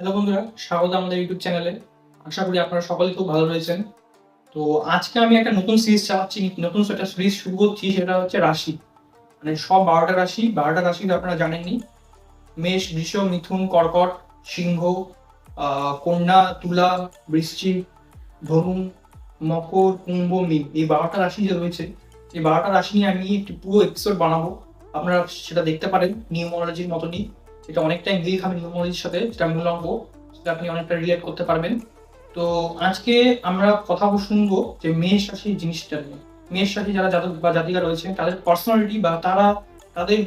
Hello বন্ধুরা, স্বাগত আমাদের ইউটিউব চ্যানেলে। আশা করি আপনারা সকলেই খুব ভালো রয়েছেন। তো আজকে আমি একটা নতুন সিরিজ চালাচ্ছি, নতুন একটা সিরিজ শুরু করছি, সেটা হচ্ছে রাশি। মানে সব ১২টা রাশি, ১২টা রাশি তো আপনারা জানেনই। মেষ, বৃষ, মিথুন, কর্কট, সিংহ, কন্যা, তুলা, বৃশ্চিক, ধনু, মকর, কুম্ভ, মীন। এই ১২টা রাশি যে রয়েছে, এই ১২টা রাশি নিয়ে আমি একটি পুরো এপিসোড বানাবো। আপনারা সেটা দেখতে পারেন নিউমোলজির মতনই। এটা অনেকটাই মিল খাবে নিউমোলজির সাথে, যেটা মূলাঙ্ক, সেটা আপনি অনেকটা রিলেট করতে পারবেন। তো আজকে আমরা কথা শুনবো যে মেষ রাশি জিনিসটা নিয়ে। মেষ রাশি যারা জাতক বা জাতিকা রয়েছে তাদের পার্সোনালিটি বা তাদের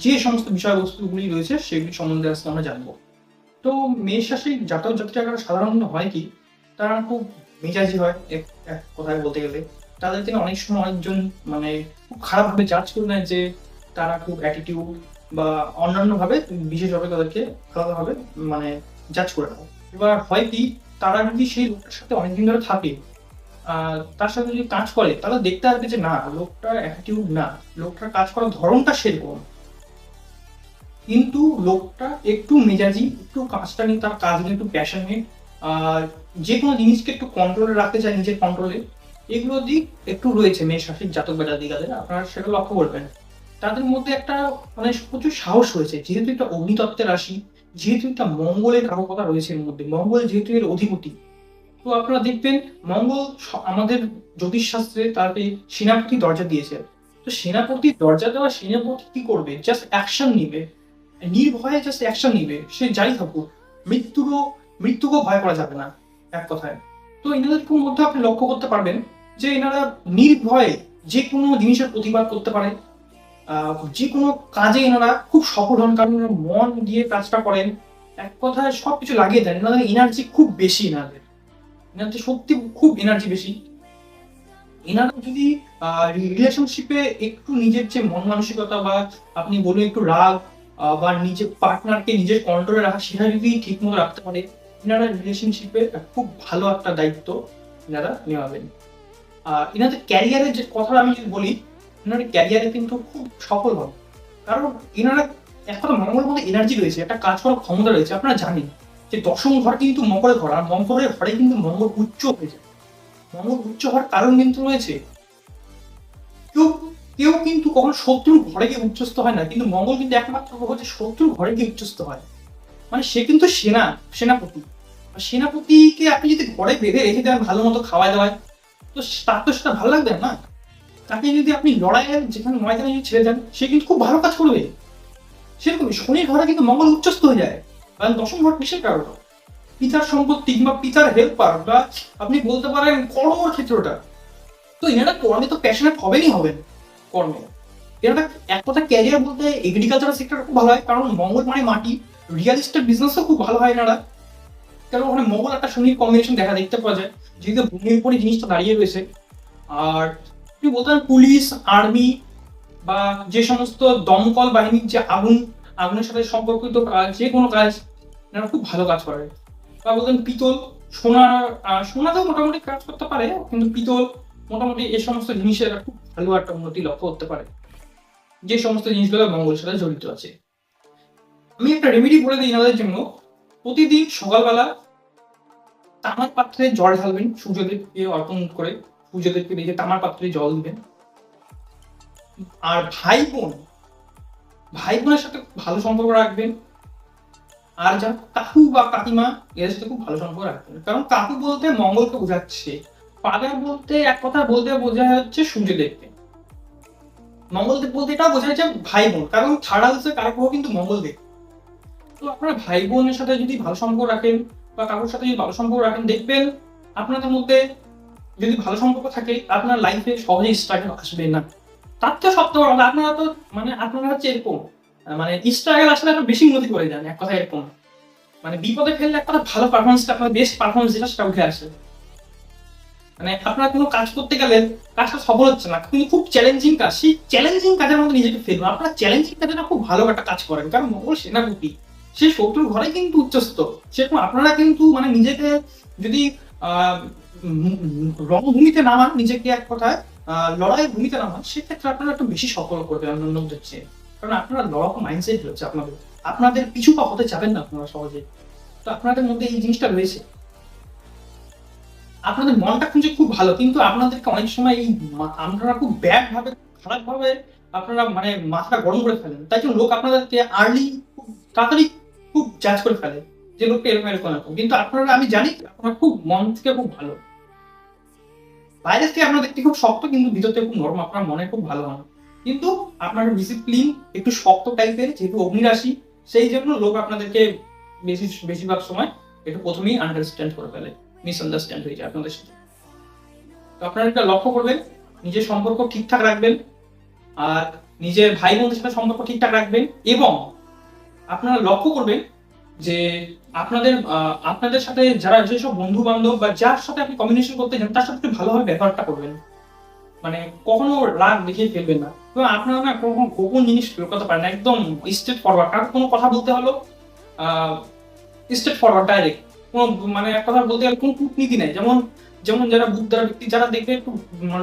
যে সমস্ত বিষয়বস্তুগুলি রয়েছে সেগুলি সম্বন্ধে আজকে আমরা জানবো। তো মেষ রাশির জাতক জাতিকারা সাধারণত হয় কি, তারা খুব মেজাজি হয়, এক এক কথায় বলতে গেলে। তাদেরকে অনেক সময় অনেকজন মানে খুব খারাপভাবে জাজ করে নেয় যে তারা খুব অ্যাটিটিউড বা অন্যান্যভাবে বিশেষভাবে তাদেরকে আলাদাভাবে মানে জাজ করে নেয়। এবার হয় কি, তারা যদি সেই লোকটার সাথে অনেকদিন ধরে থাকে, তার সাথে যদি কাজ করে, তাহলে দেখতে হবে যে না, লোকটার অ্যাটিটিউড না, লোকটার কাজ করার ধরনটা সেরকম। কিন্তু লোকটা একটু মেজাজি, একটু কাজটা নিয়ে, তার কাজ নিয়ে একটু প্যাশনেট, আর যে কোনো জিনিসকে একটু কন্ট্রোলে রাখতে চায়, নিজের কন্ট্রোলে। এগুলো দিক একটু রয়েছে মেষ রাশির জাতক বা জাতিকাদের, আপনারা সেটা লক্ষ্য করবেন। তাদের মধ্যে একটা মানে প্রচুর সাহস রয়েছে, যেহেতু একটা অগ্নিতত্ত্বের রাশি, যেহেতু একটা মঙ্গলের কারকতা রয়েছে এর মধ্যে, মঙ্গল যেহেতু এর অধিপতি। তো আপনারা দেখবেন মঙ্গল আমাদের জ্যোতিষশাস্ত্রে তাকে সেনাপতি দরজা দিয়েছে। তো সেনাপতি দরজা দেওয়া সেনাপতি কি করবে? জাস্ট অ্যাকশন নিবে, নির্ভয়ে জাস্ট অ্যাকশন নিবে, সে যাই থাকুক। মৃত্যুকেও ভয় করা যাবে না, এক কথায়। তো এনাদের মধ্যে আপনি লক্ষ্য করতে পারবেন যে এনারা নির্ভয়ে যে কোনো জিনিসের প্রতিবাদ করতে পারে। যে কোনো কাজে এনারা খুব সফল হন, কারণ এনারা মন দিয়ে কাজটা করেন। এক কথায় সবকিছু লাগিয়ে দেন, এনাদের এনার্জি খুব বেশি, এনাদের সত্যি খুব এনার্জি বেশি। এনারা যদি রিলেশনশিপে একটু নিজের যে মন মানসিকতা বা আপনি বলুন একটু রাগ, বা নিজের পার্টনারকে নিজের কন্ট্রোলে রাখা, সেটা যদি ঠিক মতো রাখতে পারে, এনারা রিলেশনশিপে খুব ভালো একটা দায়িত্ব এনারা নেওয়াবেন। এনাদের ক্যারিয়ারের যে কথা আমি যদি বলি, এনাদের ক্যারিয়ারে কিন্তু খুব সফল হবে। কারণ এনারা এক কথা, মঙ্গলের মধ্যে এনার্জি রয়েছে, একটা কাজ করার ক্ষমতা রয়েছে। আপনারা জানেন যে দশম ঘর কিন্তু মঙ্গলের ঘর, আর মঙ্গলের ঘরে কিন্তু মঙ্গল উচ্চ হয়ে যায়। মঙ্গল উচ্চ হওয়ার কারণ কিন্তু রয়েছে। কেউ কেউ কিন্তু কখনো শত্রুর ঘরে গিয়ে উচ্চস্থ হয় না, কিন্তু মঙ্গল কিন্তু একমাত্র গ্রহ যে শত্রুর ঘরে গিয়ে উচ্চস্থ হয়। মানে সে কিন্তু সেনাপতি। আর সেনাপতিকে আপনি যদি ঘরে বেঁধে রেখে দেন ভালো মতো খাওয়ায় দাওয়ায়, তো তার তো সেটা ভালো লাগবে না। তাকে যদি আপনি লড়াইয়ের যেখানে ময়দানে যদি ছেড়ে দেন, সে কিন্তু খুব ভালো কাজ করবে। সেরকমই শনির ঘরে কিন্তু মঙ্গল উচ্চস্থ হয়ে যায়, কারণ দশম ঘর কিসের কারণ? পিতার সম্পত্তি বা পিতার হেল্পার, বা আপনি বলতে পারেন কর্মর ক্ষেত্রটা। তো এনারা কর্মে তো প্যাশনেট হবেন কর্মে। এনারা এক কথা ক্যারিয়ার বলতে এগ্রিকালচার সেক্টর খুব ভালো হয়, কারণ মঙ্গল মানে মাটি। রিয়েল এস্টেট বিজনেসও খুব ভালো হয় এনারা, কারণ ওখানে মঙ্গল একটা শনির কম্বিনেশন দেখতে পাওয়া যায়, যেহেতু ভূমির উপরে জিনিসটা দাঁড়িয়ে রয়েছে। আর আপনি বলতে পারেন পুলিশ, আর্মি, বা যে সমস্ত দমকল বাহিনীর যে আগুনের সাথে সম্পর্কিত কাজ, যে কোনো কাজ এনারা খুব ভালো কাজ করে। বা বলতেন পিতল, সোনা, সোনাতেও মোটামুটি কাজ করতে পারে, কিন্তু পিতল মোটামুটি এই সমস্ত জিনিসের খুব ভালো একটা উন্নতি লক্ষ্য করতে পারে, যে সমস্ত জিনিসগুলো মঙ্গলের সাথে জড়িত আছে। আমি একটা রেমেডি বলে দিই এনাদের জন্য। প্রতিদিন সকালবেলা তামার পাত্রে জল ঢালবেন, সূর্যদেবকে অর্পণ করে, সূর্যদেবকে দেখে তামার পাত্রে জল দিবেন। আর ভাই বোনের সাথে ভালো সম্পর্ক রাখবেন। আর যারা কাকু বা কাকিমা, এদের সাথে খুব ভালো সম্পর্ক রাখবেন, কারণ কাকু বলতে মঙ্গলকে বোঝাচ্ছে। ফাদার বলতে এক কথা বলতে বোঝা হচ্ছে সূর্যদেবকে। মঙ্গলদেব বলতে এটাও বোঝা যাচ্ছে ভাই বোন, কারণ থার্ড হাউসের কারক কিন্তু মঙ্গলদেব। তো আপনারা ভাই বোনের সাথে যদি ভালো সম্পর্ক রাখেন, বা কাকুর সাথে যদি ভালো সম্পর্ক রাখেন, দেখবেন আপনাদের মধ্যে যদি ভালো সম্পর্ক থাকে, আপনার লাইফে সহজেই স্ট্রাগল আসবে না। তার তো সবথেকে বড় কথা, আপনারা তো মানে আপনারা হচ্ছে এরকম, মানে স্ট্রাগল আসলে আপনারা বেশি উন্নতি করে যান, এক কথা এরকম। মানে বিপদে ফেললে একটা ভালো পারফরমেন্সটা, আপনার বেস্ট পারফরমেন্স যেটা, সেটা উঠে আসে। মানে আপনারা কোনো কাজ করতে গেলেন, কাজটা সফল হচ্ছে না, কিন্তু খুব চ্যালেঞ্জিং কাজ, সেই চ্যালেঞ্জিং কাজের মধ্যে নিজেকে ফেলবেন। আপনারা চ্যালেঞ্জিং কাজে না খুব ভালো একটা কাজ করেন, কারণ মঙ্গল সেনাপতি, সে শত্রুর ঘরে কিন্তু উচ্চস্থ। সেরকম আপনারা কিন্তু মানে নিজেকে যদি রণভূমিতে নামান, নিজেকে এক কথায় লড়াইয়ের ভূমিতে নামান, সেক্ষেত্রে আপনারা একটু বেশি সফল করবেন অন্যদের চেয়ে। কারণ আপনারা লড়াকু মাইন্ডসেট হচ্ছে আপনাদের, আপনাদের পিছু পা হতে যাবেন না আপনারা সহজে। তো আপনাদের মধ্যে এই জিনিসটা রয়েছে, আপনাদের মনটা খুঁজে খুব ভালো, কিন্তু আপনাদেরকে অনেক সময় এই আপনারা খুব ব্যাড ভাবে, খারাপ ভাবে আপনারা মানে মাথা গরম করে ফেলেন, তাই জন্য লোক আপনাদেরকে আর্লি খুব তাড়াতাড়ি খুব জাজ করে ফেলে যে লোকটা এরকম এরকম এরকম। কিন্তু আপনারা, আমি জানি আপনারা খুব মন থেকে খুব ভালো, বাইরে থেকে আপনারা দেখতে খুব শক্ত কিন্তু ভিতর থেকে খুব নরম, আপনার মনে খুব ভালো হয়। কিন্তু আপনার ডিসিপ্লিন একটু শক্ত টাইপের, যেহেতু অগ্নিরাশি, সেই জন্য লোক আপনাদেরকে বেশিরভাগ সময় একটু প্রথমেই আন্ডারস্ট্যান্ড করে ফেলে, মিসআন্ডারস্ট্যান্ড হয়ে যায় আপনাদের সাথে। তো আপনারা এটা লক্ষ্য করবেন, নিজের সম্পর্ক ঠিকঠাক রাখবেন, আর নিজের ভাই বোনদের সাথে সম্পর্ক ঠিকঠাক রাখবেন, এবং আপনারা লক্ষ্য করবেন যে আপনাদের সাথে যারা, যেসব বন্ধু বান্ধব বা যার সাথে আপনি কমিউনিকেশন করতে চান তার সাথে একটু ভালোভাবে ব্যবহারটা করবেন, মানে কখনো রাগ দেখিয়ে ফেলবেন না। তো আপনারা না কখনো গোপন জিনিস লুকাতে পারেন না, একদম স্ট্রেট ফরওয়ার্ড। কারণ কোনো কথা বলতে হলো স্ট্রেট ফরওয়ার্ড, ডাইরেক্ট। কোনো মানে এক কথা বলতে গেলে কোনো কূটনীতি নেই। যেমন যেমন যারা বুদ্ধরা ব্যক্তি, যারা দেখবে একটু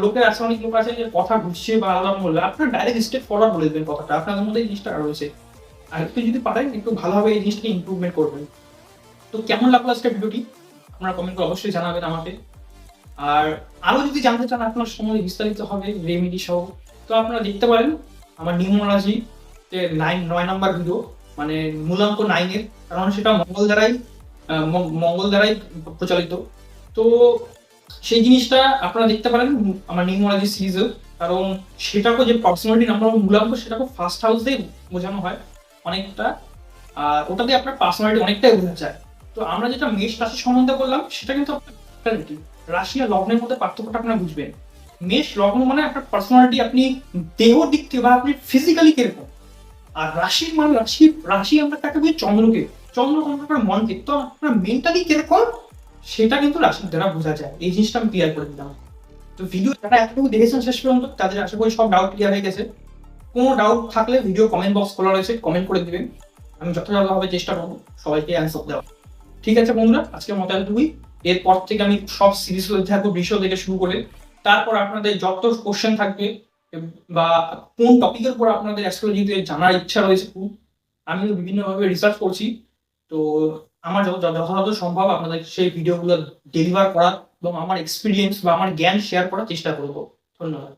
লোকের আছে, অনেক লোক আছে যে কথা ঘুরছে বা আলাদা বললে, আপনারা ডাইরেক্ট স্ট্রেট ফরওয়ার্ড বলে দেবেন কথাটা, আপনাদের মধ্যে এই জিনিসটা রয়েছে। আর একটু যদি পারেন একটু ভালোভাবে এই জিনিসটাকে ইমপ্রুভমেন্ট করবেন। তো কেমন লাগলো আজকে ভিডিওটি আপনারা কমেন্ট করে অবশ্যই জানাবেন আমাকে। আর আরো যদি জানতে চান আপনার সময় বিস্তারিত হবে রেমেডি সহ, তো আপনারা দেখতে পারেন আমার নিউমোলজি 9 নম্বর ভিডিও, মানে মূলাঙ্ক 9-এর, কারণ সেটা মঙ্গল দ্বারাই প্রচলিত। তো সেই জিনিসটা আপনারা দেখতে পারেন আমার নিউমোলজি সিরিজে, কারণ সেটাকে যে প্রক্সিমিটি নাম্বার অফ মূলাঙ্ক, সেটাকে ফার্স্ট হাউস দিয়ে বোঝানো হয় অনেকটা, আর ওটা দিয়ে আপনার পার্সোনালিটি অনেকটাই বোঝা যায়। তো আমরা যেটা মেষ রাশি সম্বন্ধে বললাম, সেটা কিন্তু আপনার রাশি আর লগ্নের মধ্যে পার্থক্যটা আপনারা বুঝবেন। মেষ লগ্ন মানে আপনার পার্সোনালিটি, আপনি দেহ দিক থেকে বা আপনি ফিজিক্যালি কিরকম, আর রাশির মানে রাশি আমরা কাকে বলি, চন্দ্রকে। চন্দ্র আপনার মনকে, তো আপনার মেন্টালি কিরকম সেটা কিন্তু রাশির দ্বারা বোঝা যায়। এই জিনিসটা আমি ক্লিয়ার করে দিলাম। তো ভিডিও যারা এতটুকু দেখেছেন শেষ পর্যন্ত, তাদের আশা করি সব ডাউট ক্লিয়ার হয়ে গেছে। কোনো ডাউট থাকলে ভিডিও কমেন্ট বক্স খোলা রয়েছে, কমেন্ট করে দিবেন, আমি যথাযথভাবে চেষ্টা করবো সবাইকে অ্যান্সার দেওয়া। ঠিক আছে বন্ধুরা, আজকের মতো এতটুকুই। এরপর থেকে আমি সব সিরিজ থাকবো, বিষয় থেকে শুরু করে, তারপর আপনাদের যত কোশ্চেন থাকবে বা কোন টপিকের উপর আপনাদের অ্যাস্ট্রোলজিতে জানার ইচ্ছা রয়েছে, আমি বিভিন্নভাবে রিসার্চ করছি। তো আমার যথাযথ সম্ভব আপনাদের সেই ভিডিওগুলো ডেলিভার করার এবং আমার এক্সপিরিয়েন্স বা আমার জ্ঞান শেয়ার করার চেষ্টা করবো। ধন্যবাদ।